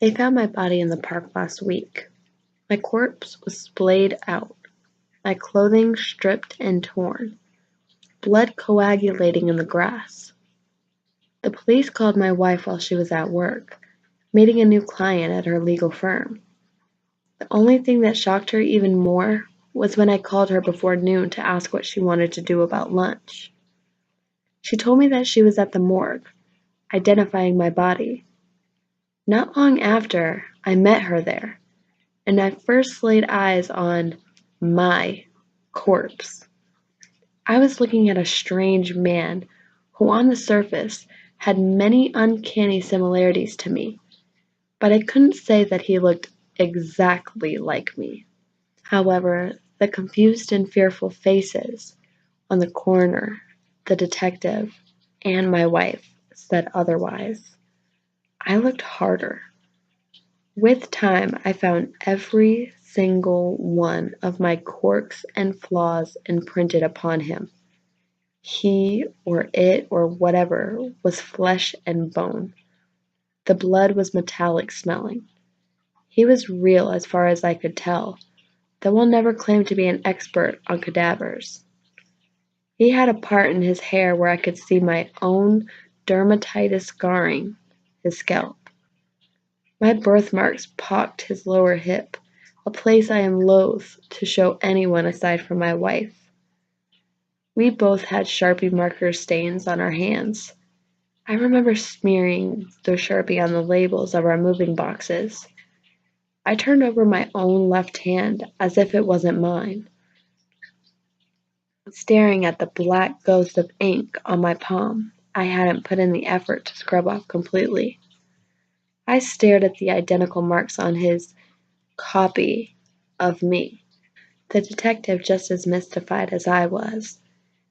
They found my body in the park last week. My corpse was splayed out, my clothing stripped and torn, blood coagulating in the grass. The police called my wife while she was at work, meeting a new client at her legal firm. The only thing that shocked her even more was when I called her before noon to ask what she wanted to do about lunch. She told me that she was at the morgue, identifying my body. Not long after, I met her there, and I first laid eyes on my corpse. I was looking at a strange man who on the surface had many uncanny similarities to me, but I couldn't say that he looked exactly like me. However, the confused and fearful faces on the coroner, the detective, and my wife said otherwise. I looked harder. With time, I found every single one of my quirks and flaws imprinted upon him. He or it or whatever was flesh and bone. The blood was metallic smelling. He was real as far as I could tell, though I'll never claim to be an expert on cadavers. He had a part in his hair where I could see my own dermatitis scarring his scalp. My birthmarks pocked his lower hip, a place I am loath to show anyone aside from my wife. We both had Sharpie marker stains on our hands. I remember smearing the Sharpie on the labels of our moving boxes. I turned over my own left hand as if it wasn't mine, staring at the black ghost of ink on my palm I hadn't put in the effort to scrub off completely. I stared at the identical marks on his copy of me, the detective just as mystified as I was,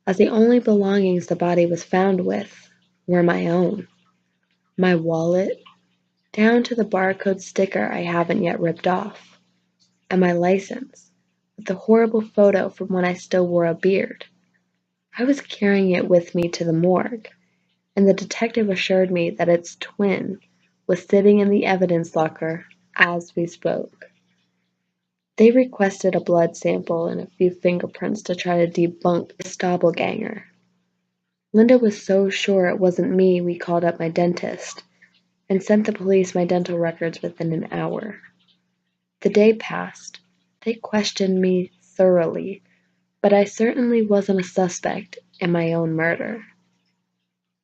as the only belongings the body was found with were my own. My wallet, down to the barcode sticker I haven't yet ripped off, and my license, with the horrible photo from when I still wore a beard. I was carrying it with me to the morgue, and the detective assured me that its twin was sitting in the evidence locker as we spoke. They requested a blood sample and a few fingerprints to try to debunk this doppelganger. Linda was so sure it wasn't me we called up my dentist and sent the police my dental records within an hour. The day passed. They questioned me thoroughly, but I certainly wasn't a suspect in my own murder.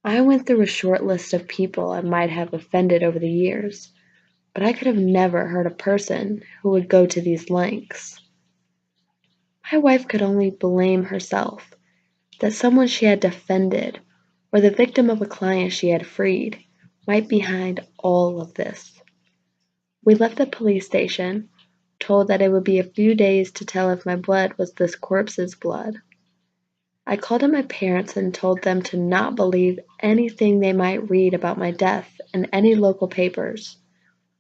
I went through a short list of people I might have offended over the years, but I could have never hurt a person who would go to these lengths. My wife could only blame herself that someone she had defended or the victim of a client she had freed might be behind all of this. We left the police station, told that it would be a few days to tell if my blood was this corpse's blood. I called up my parents and told them to not believe anything they might read about my death in any local papers.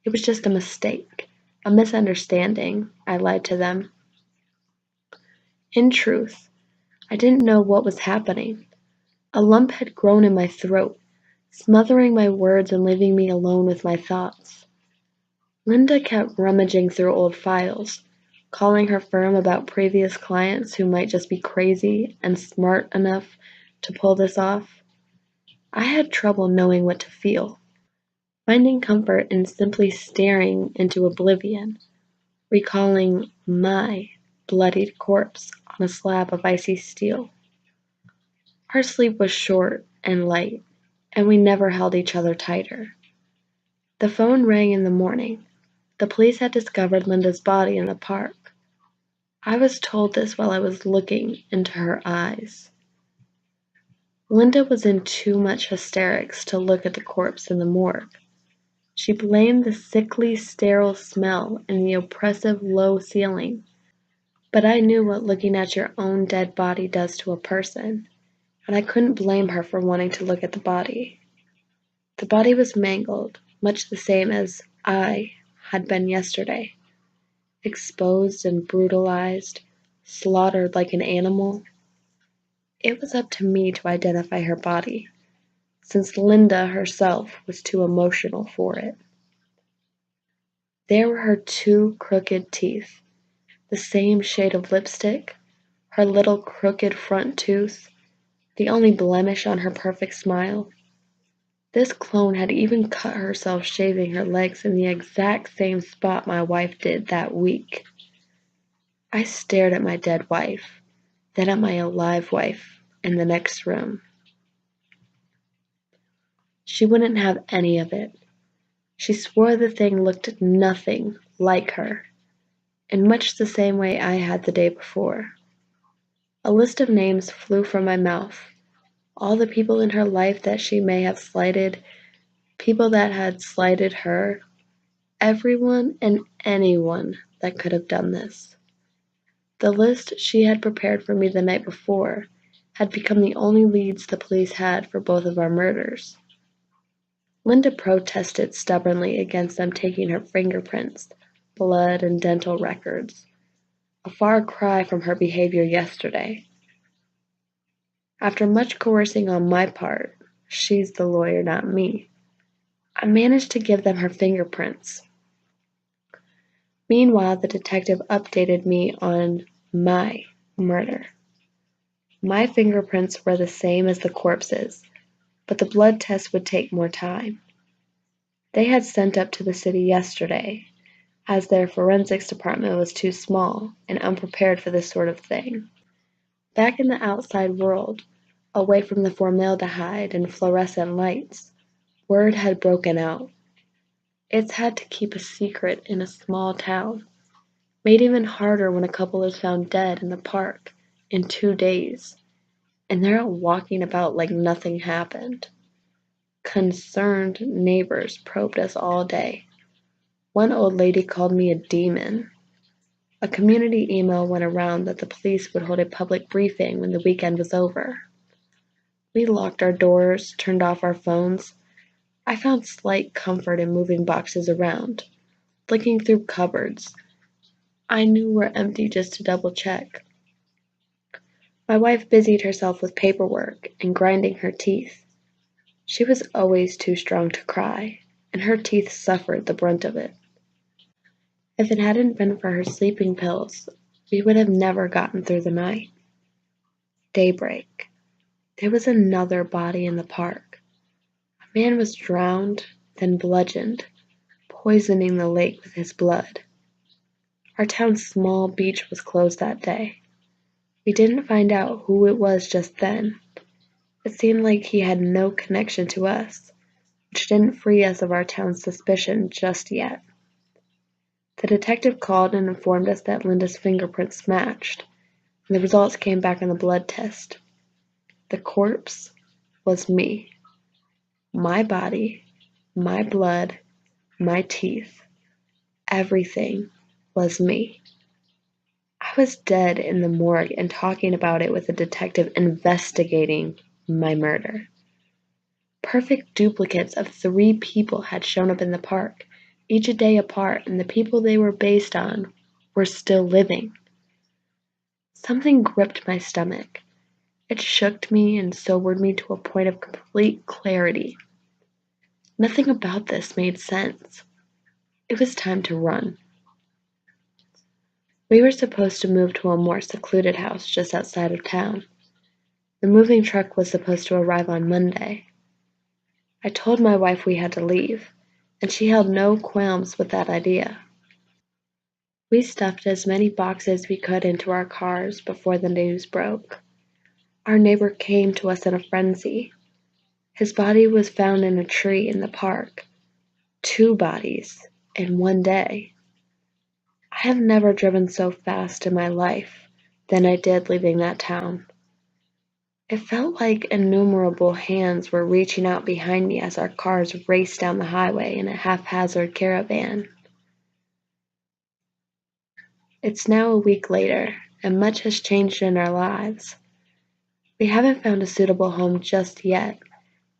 It was just a mistake, a misunderstanding, I lied to them. In truth, I didn't know what was happening. A lump had grown in my throat, smothering my words and leaving me alone with my thoughts. Linda kept rummaging through old files, calling her firm about previous clients who might just be crazy and smart enough to pull this off. I had trouble knowing what to feel, finding comfort in simply staring into oblivion, recalling my bloodied corpse on a slab of icy steel. Our sleep was short and light, and we never held each other tighter. The phone rang in the morning. The police had discovered Linda's body in the park. I was told this while I was looking into her eyes. Linda was in too much hysterics to look at the corpse in the morgue. She blamed the sickly, sterile smell and the oppressive low ceiling. But I knew what looking at your own dead body does to a person, and I couldn't blame her for wanting to look at the body. The body was mangled, much the same as I had been yesterday. Exposed and brutalized, slaughtered like an animal. It was up to me to identify her body, since Linda herself was too emotional for it. There were her 2 crooked teeth, the same shade of lipstick, her little crooked front tooth, the only blemish on her perfect smile. This clone had even cut herself shaving her legs in the exact same spot my wife did that week. I stared at my dead wife, then at my alive wife in the next room. She wouldn't have any of it. She swore the thing looked nothing like her, in much the same way I had the day before. A list of names flew from my mouth, all the people in her life that she may have slighted, people that had slighted her, everyone and anyone that could have done this. The list she had prepared for me the night before had become the only leads the police had for both of our murders. Linda protested stubbornly against them taking her fingerprints, blood, and dental records, a far cry from her behavior yesterday. After much coercing on my part, she's the lawyer, not me, I managed to give them her fingerprints. Meanwhile, the detective updated me on my murder. My fingerprints were the same as the corpse's, but the blood test would take more time. They had sent up to the city yesterday, as their forensics department was too small and unprepared for this sort of thing. Back in the outside world, away from the formaldehyde and fluorescent lights, word had broken out. It's had to keep a secret in a small town, made even harder when a couple is found dead in the park in 2 days, and they're out walking about like nothing happened. Concerned neighbors probed us all day. One old lady called me a demon. A community email went around that the police would hold a public briefing when the weekend was over. We locked our doors, turned off our phones. I found slight comfort in moving boxes around, looking through cupboards I knew were empty just to double check. My wife busied herself with paperwork and grinding her teeth. She was always too strong to cry, and her teeth suffered the brunt of it. If it hadn't been for her sleeping pills, we would have never gotten through the night. Daybreak. There was another body in the park. A man was drowned, then bludgeoned, poisoning the lake with his blood. Our town's small beach was closed that day. We didn't find out who it was just then. It seemed like he had no connection to us, which didn't free us of our town's suspicion just yet. The detective called and informed us that Linda's fingerprints matched, and the results came back on the blood test. The corpse was me. My body, my blood, my teeth, everything was me. I was dead in the morgue and talking about it with a detective investigating my murder. Perfect duplicates of 3 people had shown up in the park, each a day apart, and the people they were based on were still living. Something gripped my stomach. It shook me and sobered me to a point of complete clarity. Nothing about this made sense. It was time to run. We were supposed to move to a more secluded house just outside of town. The moving truck was supposed to arrive on Monday. I told my wife we had to leave, and she held no qualms with that idea. We stuffed as many boxes as we could into our cars before the news broke. Our neighbor came to us in a frenzy. His body was found in a tree in the park. 2 bodies in 1 day. I have never driven so fast in my life than I did leaving that town. It felt like innumerable hands were reaching out behind me as our cars raced down the highway in a haphazard caravan. It's now a week later, and much has changed in our lives. We haven't found a suitable home just yet,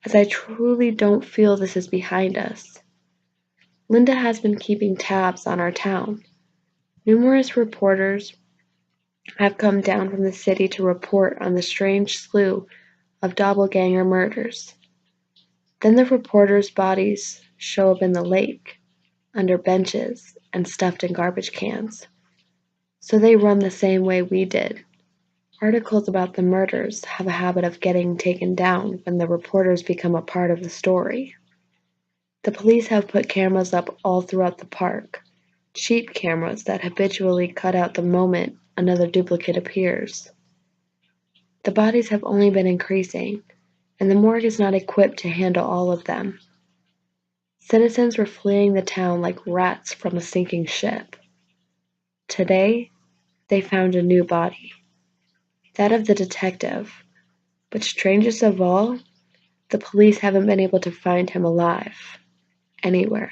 as I truly don't feel this is behind us. Linda has been keeping tabs on our town. Numerous reporters have come down from the city to report on the strange slew of doppelganger murders. Then the reporters' bodies show up in the lake, under benches, and stuffed in garbage cans. So they run the same way we did. Articles about the murders have a habit of getting taken down when the reporters become a part of the story. The police have put cameras up all throughout the park, cheap cameras that habitually cut out the moment another duplicate appears. The bodies have only been increasing, and the morgue is not equipped to handle all of them. Citizens were fleeing the town like rats from a sinking ship. Today, they found a new body, that of the detective, but strangest of all, the police haven't been able to find him alive anywhere.